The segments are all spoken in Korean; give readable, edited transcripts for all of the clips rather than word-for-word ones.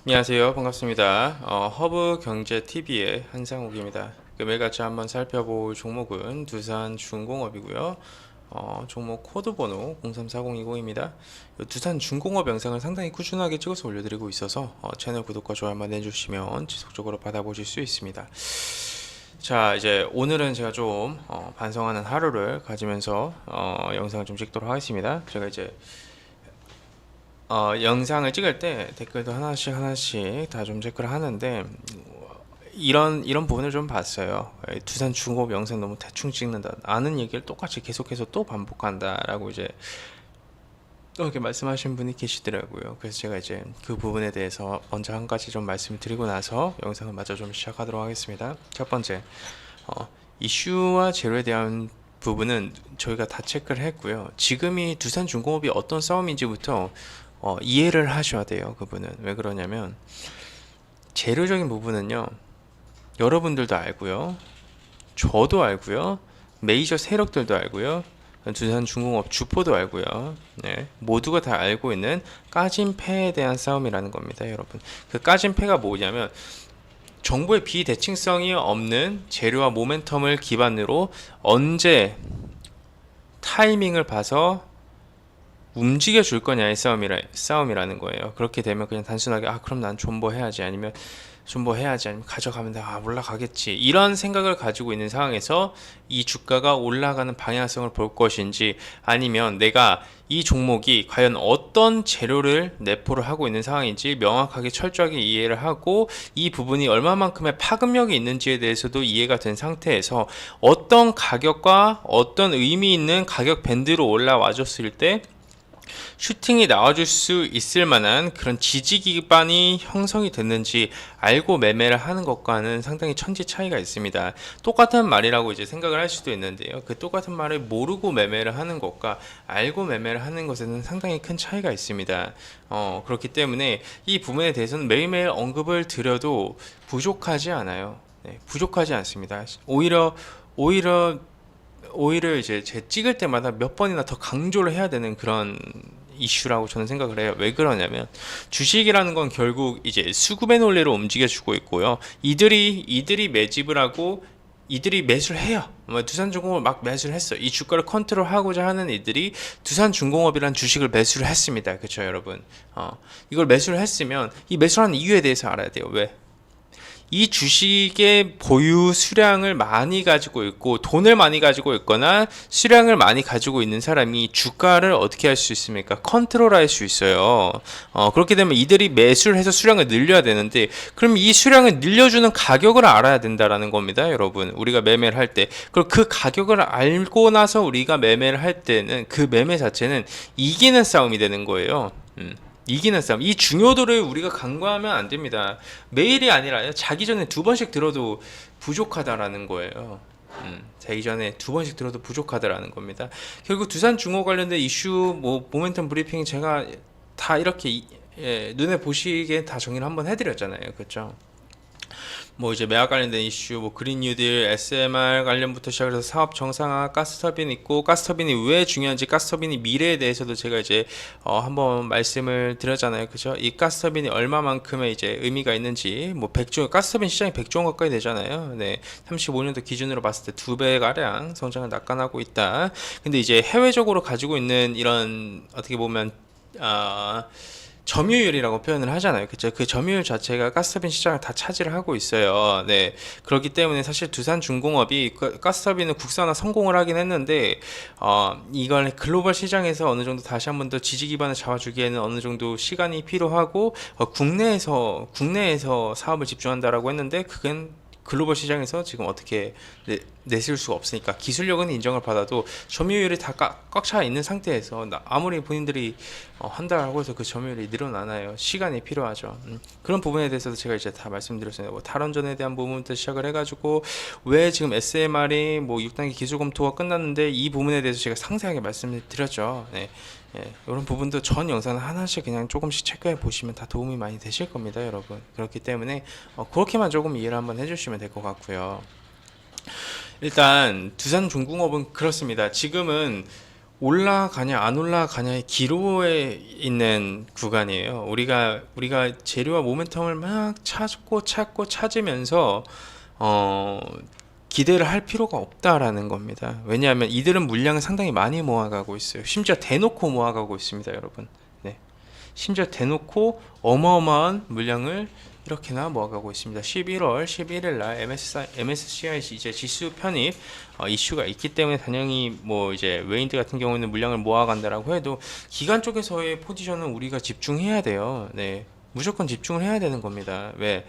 안녕하세요. 반갑습니다. 허브경제TV의 한상욱입니다. 매일같이 한번 살펴볼 종목은 두산중공업이고요. 종목 코드번호 034020입니다. 두산중공업 영상을 상당히 꾸준하게 찍어서 올려드리고 있어서 채널 구독과 좋아요만 해주시면 지속적으로 받아보실 수 있습니다. 자, 이제 오늘은 제가 좀 반성하는 하루를 가지면서 영상을 좀 찍도록 하겠습니다. 제가 이제 영상을 찍을 때 댓글도 하나씩 다 좀 체크를 하는데 이런 부분을 좀 봤어요. 두산 중공업 영상 너무 대충 찍는다. 아는 얘기를 똑같이 계속해서 또 반복한다라고 이제 또 이렇게 말씀하신 분이 계시더라고요. 그래서 제가 이제 그 부분에 대해서 먼저 한 가지 좀 말씀을 드리고 나서 영상을 마저 좀 시작하도록 하겠습니다. 첫 번째, 이슈와 재료에 대한 부분은 저희가 다 체크를 했고요. 지금이 두산중공업이 어떤 싸움인지부터 이해를 하셔야 돼요. 그분은 왜 그러냐면 재료적인 부분은요, 여러분들도 알고요, 저도 알고요, 메이저 세력들도 알고요, 두산중공업 주포도 알고요. 네, 모두가 다 알고 있는 까진 패에 대한 싸움이라는 겁니다, 여러분. 그 까진 패가 뭐냐면 정보의 비대칭성이 없는 재료와 모멘텀을 기반으로 언제 타이밍을 봐서 움직여 줄 거냐의 싸움이라는 거예요. 그렇게 되면 그냥 단순하게 그럼 난 존버해야지, 아니면 가져가면 올라가겠지, 이런 생각을 가지고 있는 상황에서 이 주가가 올라가는 방향성을 볼 것인지, 아니면 내가 이 종목이 과연 어떤 재료를 내포를 하고 있는 상황인지 명확하게 철저하게 이해를 하고 이 부분이 얼마만큼의 파급력이 있는지에 대해서도 이해가 된 상태에서 어떤 가격과 어떤 의미 있는 가격 밴드로 올라와 줬을 때 슈팅이 나와줄 수 있을 만한 그런 지지 기반이 형성이 됐는지 알고 매매를 하는 것과는 상당히 천지 차이가 있습니다. 똑같은 말이라고 이제 생각을 할 수도 있는데요. 그 똑같은 말을 모르고 매매를 하는 것과 알고 매매를 하는 것에는 상당히 큰 차이가 있습니다. 그렇기 때문에 이 부분에 대해서는 매일매일 언급을 드려도 부족하지 않아요. 네, 부족하지 않습니다. 오히려 이제 제 찍을 때마다 몇 번이나 더 강조를 해야 되는 그런 이슈라고 저는 생각을 해요. 왜 그러냐면 주식이라는 건 결국 이제 수급의 논리로 움직여주고 있고요. 이들이 매집을 하고 이들이 매수를 해요. 두산중공업을 막 매수를 했어. 이 주가를 컨트롤하고자 하는 이들이 두산중공업이라는 주식을 매수를 했습니다. 그렇죠, 여러분? 이걸 매수를 했으면 이 매수하는 이유에 대해서 알아야 돼요. 왜? 이 주식의 보유 수량을 많이 가지고 있고 돈을 많이 가지고 있거나 수량을 많이 가지고 있는 사람이 주가를 어떻게 할 수 있습니까? 컨트롤할 수 있어요. 그렇게 되면 이들이 매수를 해서 수량을 늘려야 되는데, 그럼 이 수량을 늘려주는 가격을 알아야 된다라는 겁니다, 여러분. 우리가 매매를 할 때. 그리고 그 가격을 알고 나서 우리가 매매를 할 때는 그 매매 자체는 이기는 싸움이 되는 거예요. 이기는 싸움, 이 중요도를 우리가 간과하면 안 됩니다. 매일이 아니라 자기 전에 두 번씩 들어도 부족하다라는 거예요. 자기 전에 두 번씩 들어도 부족하다라는 겁니다. 결국 두산중공 관련된 이슈, 모멘텀 브리핑 제가 다 이렇게 눈에 보시기에 다 정리를 한번 해드렸잖아요, 그렇죠? 이제 매각 관련된 이슈, 그린 뉴딜, SMR 관련부터 시작해서 사업 정상화, 가스터빈 있고, 가스터빈이 왜 중요한지, 가스터빈이 미래에 대해서도 제가 이제 한번 말씀을 드렸잖아요, 그죠? 이 가스터빈이 얼마만큼의 이제 의미가 있는지, 가스터빈 시장이 100조 원 가까이 되잖아요. 네, 35년도 기준으로 봤을 때 2배 가량 성장을 낙관하고 있다. 근데 이제 해외적으로 가지고 있는 이런 어떻게 보면 점유율이라고 표현을 하잖아요. 그쵸? 그 점유율 자체가 가스터빈 시장을 다 차지를 하고 있어요. 네. 그렇기 때문에 사실 두산중공업이 가스터빈은 국산화 성공을 하긴 했는데, 이걸 글로벌 시장에서 어느 정도 다시 한번 더 지지 기반을 잡아주기에는 어느 정도 시간이 필요하고, 국내에서 사업을 집중한다라고 했는데, 그건 글로벌 시장에서 지금 어떻게 내실 수가 없으니까 기술력은 인정을 받아도 점유율이 다 꽉 차 있는 상태에서 아무리 본인들이 한다고 해서 그 점유율이 늘어나나요? 시간이 필요하죠. 그런 부분에 대해서도 제가 이제 다 말씀드렸습니다. 탈원전에 대한 부분부터 시작을 해가지고 왜 지금 SMR이 6단계 기술 검토가 끝났는데 이 부분에 대해서 제가 상세하게 말씀을 드렸죠. 네. 이런 부분도 전 영상을 하나씩 그냥 조금씩 체크해 보시면 다 도움이 많이 되실 겁니다, 여러분. 그렇기 때문에 그렇게만 조금 이해를 한번 해주시면 될 것 같고요. 일단 두산중공업은 그렇습니다. 지금은 올라가냐 안 올라가냐의 기로에 있는 구간이에요. 우리가 재료와 모멘텀을 막 찾고 찾으면서 어, 기대를 할 필요가 없다라는 겁니다. 왜냐하면 이들은 물량을 상당히 많이 모아가고 있어요. 심지어 대놓고 모아가고 있습니다, 여러분. 네. 심지어 대놓고 어마어마한 물량을 이렇게나 모아가고 있습니다. 11월 11일 날 MSCI 이제 지수 편입 이슈가 있기 때문에 당연히 뭐 이제 웨인드 같은 경우는 물량을 모아간다라고 해도 기관 쪽에서의 포지션은 우리가 집중해야 돼요. 네. 무조건 집중을 해야 되는 겁니다. 왜?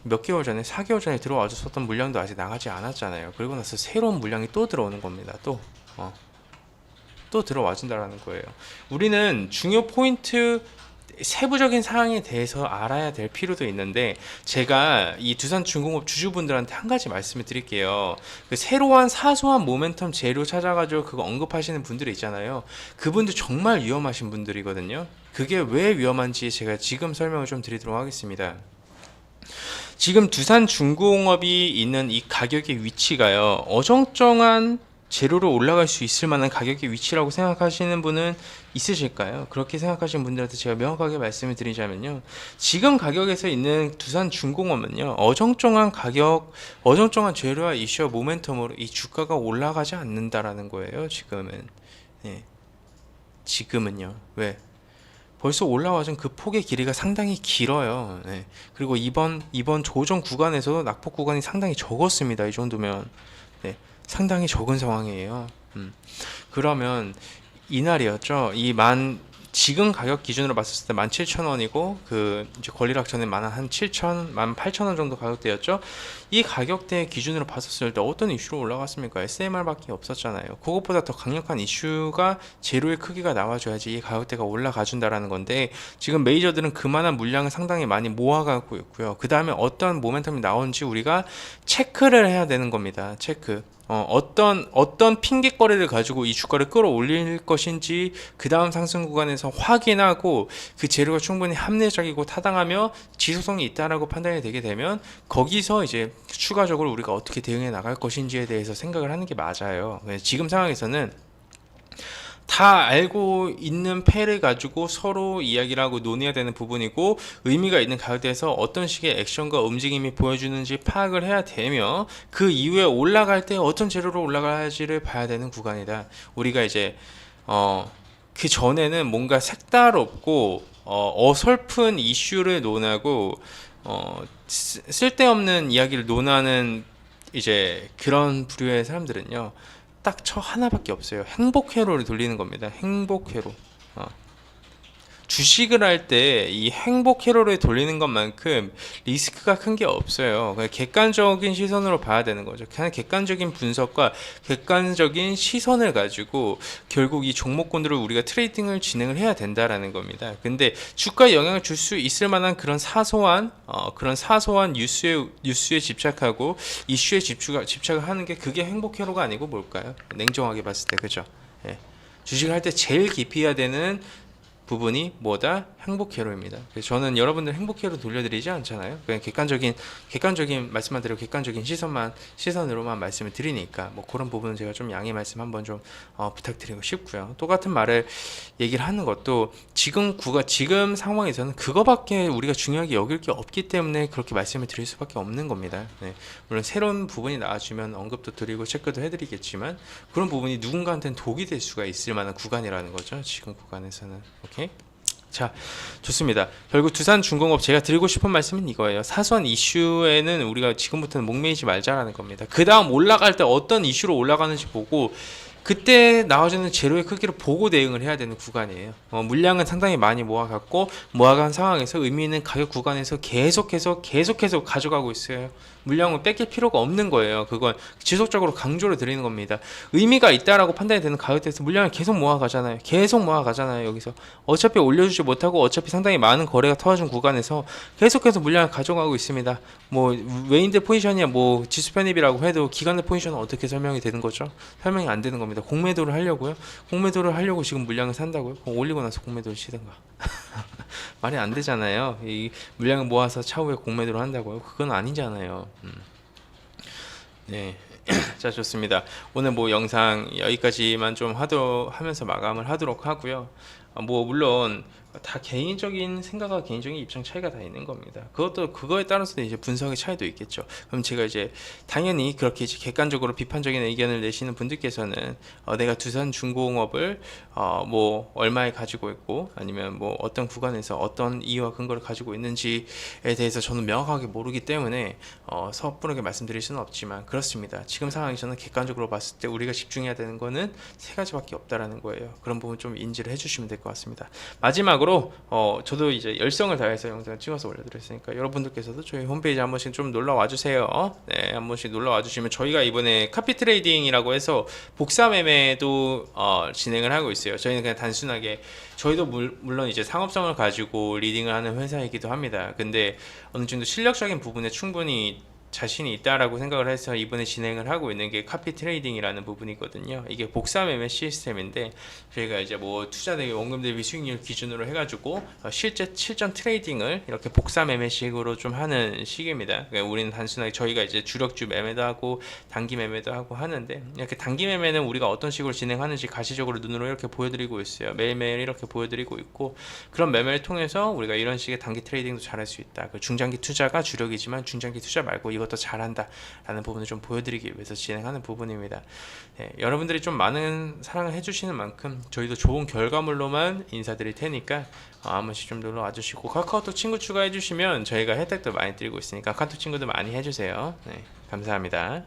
몇 개월 전에 4개월 전에 들어와 줬었던 물량도 아직 나가지 않았잖아요. 그리고 나서 새로운 물량이 또 들어오는 겁니다. 또 들어와 준다라는 거예요. 우리는 중요 포인트 세부적인 사항에 대해서 알아야 될 필요도 있는데 제가 이 두산중공업 주주분들한테 한 가지 말씀을 드릴게요. 그 새로운 사소한 모멘텀 재료 찾아가지고 그거 언급하시는 분들이 있잖아요. 그분들 정말 위험하신 분들이거든요. 그게 왜 위험한지 제가 지금 설명을 좀 드리도록 하겠습니다. 지금 두산중공업이 있는 이 가격의 위치가요, 어정쩡한 재료로 올라갈 수 있을 만한 가격의 위치라고 생각하시는 분은 있으실까요? 그렇게 생각하시는 분들한테 제가 명확하게 말씀을 드리자면요, 지금 가격에서 있는 두산중공업은요, 어정쩡한 가격, 어정쩡한 재료와 이슈와 모멘텀으로 이 주가가 올라가지 않는다라는 거예요. 지금은. 예, 지금은요. 왜? 벌써 올라와준 그 폭의 길이가 상당히 길어요. 네. 그리고 이번 조정 구간에서도 낙폭 구간이 상당히 적었습니다. 이 정도면 상당히 적은 상황이에요. 그러면 이날이었죠. 지금 가격 기준으로 봤을 때 17,000원이고 그 이제 권리락 전에 한 7,000, 18,000원 정도 가격대였죠. 이 가격대 기준으로 봤었을 때 어떤 이슈로 올라갔습니까? SMR밖에 없었잖아요. 그것보다 더 강력한 이슈가 재료의 크기가 나와줘야지 이 가격대가 올라가 준다라는 건데, 지금 메이저들은 그만한 물량을 상당히 많이 모아가고 있고요. 그 다음에 어떤 모멘텀이 나오는지 우리가 체크를 해야 되는 겁니다. 체크. 어떤 핑계거리를 가지고 이 주가를 끌어올릴 것인지 그 다음 상승 구간에서 확인하고 그 재료가 충분히 합리적이고 타당하며 지속성이 있다라고 판단이 되게 되면 거기서 이제 추가적으로 우리가 어떻게 대응해 나갈 것인지에 대해서 생각을 하는 게 맞아요. 지금 상황에서는 다 알고 있는 패를 가지고 서로 이야기를 하고 논의해야 되는 부분이고, 의미가 있는 가격대에서 어떤 식의 액션과 움직임이 보여주는지 파악을 해야 되며, 그 이후에 올라갈 때 어떤 재료로 올라갈지를 봐야 되는 구간이다. 우리가 이제 그 전에는 뭔가 색다롭고 어설픈 이슈를 논하고 쓸데없는 이야기를 논하는 이제 그런 부류의 사람들은요, 딱 저 하나밖에 없어요. 행복 회로를 돌리는 겁니다. 행복 회로. 주식을 할 때 이 행복 회로를 돌리는 것만큼 리스크가 큰 게 없어요. 그냥 객관적인 시선으로 봐야 되는 거죠. 그냥 객관적인 분석과 객관적인 시선을 가지고 결국 이 종목군들을 우리가 트레이딩을 진행을 해야 된다라는 겁니다. 근데 주가에 영향을 줄 수 있을 만한 그런 사소한 뉴스에 집착하고 이슈에 집착을 하는 게, 그게 행복 회로가 아니고 뭘까요? 냉정하게 봤을 때, 그죠? 예. 주식을 할 때 제일 깊이 해야 되는 부분이 뭐다? 행복 회로입니다. 그래서 저는 여러분들 행복 회로 돌려드리지 않잖아요. 그냥 객관적인 말씀만 드리고 객관적인 시선으로만 말씀을 드리니까 뭐 그런 부분은 제가 좀 양해 말씀 한번 좀 부탁드리고 싶고요. 똑같은 말을 얘기를 하는 것도 지금 상황에서는 그거밖에 우리가 중요하게 여길 게 없기 때문에 그렇게 말씀을 드릴 수밖에 없는 겁니다. 네. 물론 새로운 부분이 나와주면 언급도 드리고 체크도 해드리겠지만, 그런 부분이 누군가한테는 독이 될 수가 있을 만한 구간이라는 거죠. 지금 구간에서는. 오케이? 자, 좋습니다. 결국 두산중공업 제가 드리고 싶은 말씀은 이거예요. 사소한 이슈에는 우리가 지금부터는 목매이지 말자라는 겁니다. 그 다음 올라갈 때 어떤 이슈로 올라가는지 보고 그때 나와주는 재료의 크기를 보고 대응을 해야 되는 구간이에요. 물량은 상당히 많이 모아간 상황에서 의미 있는 가격 구간에서 계속해서 가져가고 있어요. 물량을 뺏길 필요가 없는 거예요. 그건 지속적으로 강조를 드리는 겁니다. 의미가 있다라고 판단이 되는 가격대에서 물량을 계속 모아가잖아요. 여기서 어차피 올려주지 못하고 어차피 상당히 많은 거래가 터진 구간에서 계속해서 물량을 가져가고 있습니다. 뭐 웨인드 포지션이야 뭐 지수 편입이라고 해도 기관의 포지션은 어떻게 설명이 되는 거죠? 설명이 안 되는 겁니다. 공매도를 하려고요? 공매도를 하려고 지금 물량을 산다고요? 올리고 나서 공매도를 치든가. 말이 안 되잖아요. 이 물량을 모아서 차후에 공매도를 한다고요? 그건 아니잖아요. 네. 자, 좋습니다. 오늘 뭐 영상 여기까지만 좀 하면서 마감을 하도록 하고요. 뭐 물론 다 개인적인 생각과 개인적인 입장 차이가 다 있는 겁니다. 그것도 그거에 따라서 이제 분석의 차이도 있겠죠. 그럼 제가 이제 당연히 그렇게 이제 객관적으로 비판적인 의견을 내시는 분들께서는 내가 두산중공업을 뭐 얼마에 가지고 있고 아니면 뭐 어떤 구간에서 어떤 이유와 근거를 가지고 있는지에 대해서 저는 명확하게 모르기 때문에 섣부르게 말씀드릴 수는 없지만 그렇습니다. 지금 상황에서는 객관적으로 봤을 때 우리가 집중해야 되는 거는 세 가지밖에 없다라는 거예요. 그런 부분 좀 인지를 해주시면 될 것 같습니다. 마지막으로 저도 이제 열성을 다해서 영상을 찍어서 올려드렸으니까 여러분들께서도 저희 홈페이지 한 번씩 좀 놀러 와주세요. 네, 한 번씩 놀러 와주시면 저희가 이번에 카피 트레이딩이라고 해서 복사 매매도 진행을 하고 있어요. 저희는 그냥 단순하게 저희도 물론 이제 상업성을 가지고 리딩을 하는 회사이기도 합니다. 근데 어느 정도 실력적인 부분에 충분히 자신이 있다라고 생각을 해서 이번에 진행을 하고 있는 게 카피 트레이딩이라는 부분이거든요. 이게 복사 매매 시스템인데 저희가 이제 뭐 투자 대비 원금 대비 수익률 기준으로 해가지고 실제 실전 트레이딩을 이렇게 복사 매매식으로 좀 하는 시기입니다. 그러니까 우리는 단순하게 저희가 이제 주력주 매매도 하고 단기 매매도 하고 하는데 이렇게 단기 매매는 우리가 어떤 식으로 진행하는지 가시적으로 눈으로 이렇게 보여드리고 있어요. 매일매일 이렇게 보여드리고 있고 그런 매매를 통해서 우리가 이런 식의 단기 트레이딩도 잘할 수 있다. 그 중장기 투자가 주력이지만 중장기 투자 말고 이것도 잘한다 라는 부분을 좀 보여드리기 위해서 진행하는 부분입니다. 네, 여러분들이 좀 많은 사랑을 해주시는 만큼 저희도 좋은 결과물로만 인사드릴 테니까 한 번씩 좀 놀러 와주시고 카카오톡 친구 추가해 주시면 저희가 혜택도 많이 드리고 있으니까 카카오톡 친구도 많이 해주세요. 네, 감사합니다.